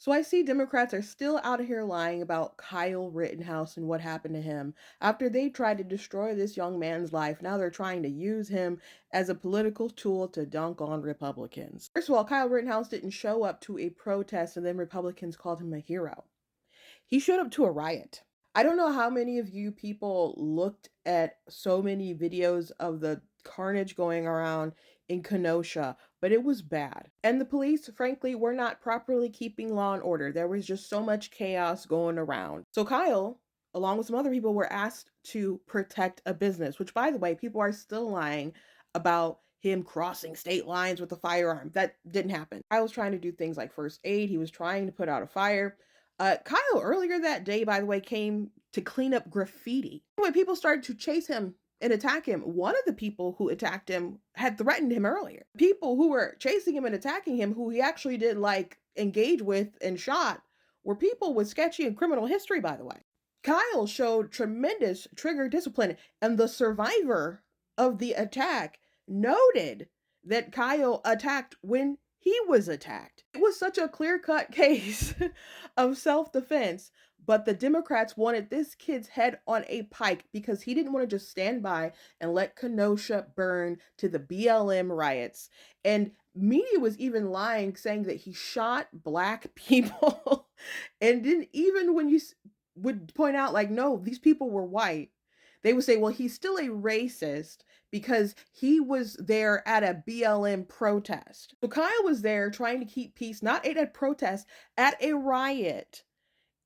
So I see Democrats are still out here lying about Kyle Rittenhouse and what happened to him after they tried to destroy this young man's life. Now they're trying to use him as a political tool to dunk on Republicans. First of all, Kyle Rittenhouse didn't show up to a protest and then Republicans called him a hero. He showed up to a riot. I don't know how many of you people looked at so many videos of the carnage going around in Kenosha, but it was bad. And the police, frankly, were not properly keeping law and order. There was just so much chaos going around. So Kyle, along with some other people, were asked to protect a business, which, by the way, people are still lying about him crossing state lines with a firearm. That didn't happen. I was trying to do things like first aid. He was trying to put out a fire. Kyle earlier that day, by the way, came to clean up graffiti. When people started to chase him and attack him, one of the people who attacked him had threatened him earlier. People who were chasing him and attacking him, who he actually did like engage with and shot, were people with sketchy and criminal history, by the way. Kyle showed tremendous trigger discipline, and the survivor of the attack noted that Kyle attacked when he was attacked. It was such a clear-cut case of self-defense, but the Democrats wanted this kid's head on a pike because he didn't want to just stand by and let Kenosha burn to the BLM riots. And media was even lying, saying that he shot black people. And didn't even when you would point out, like, no, these people were white, they would say, well, he's still a racist because he was there at a BLM protest. So Kyle was there trying to keep peace, not at a protest, at a riot.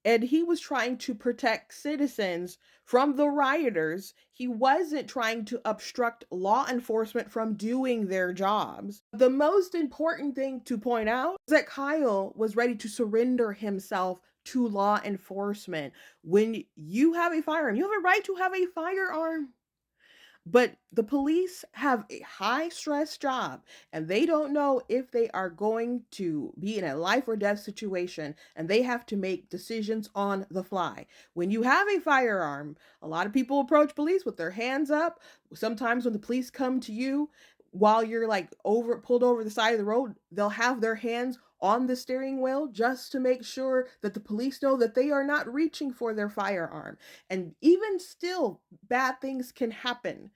And he was trying to protect citizens from the rioters. He wasn't trying to obstruct law enforcement from doing their jobs. The most important thing to point out is that Kyle was ready to surrender himself to law enforcement. When you have a firearm, you have a right to have a firearm. But the police have a high stress job and they don't know if they are going to be in a life or death situation and they have to make decisions on the fly. When you have a firearm, a lot of people approach police with their hands up. Sometimes when the police come to you while you're like pulled over the side of the road, they'll have their hands on the steering wheel just to make sure that the police know that they are not reaching for their firearm. And even still, bad things can happen,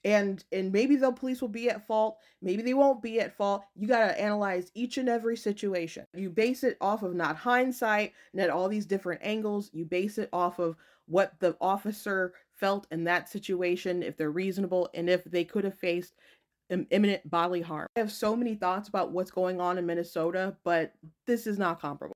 and maybe the police will be at fault, maybe they won't be at fault. You got to analyze each and every situation. You base it off of not hindsight, not all these different angles. You base it off of what the officer felt in that situation, if they're reasonable, and if they could have faced imminent bodily harm. I have so many thoughts about what's going on in Minnesota, but this is not comparable.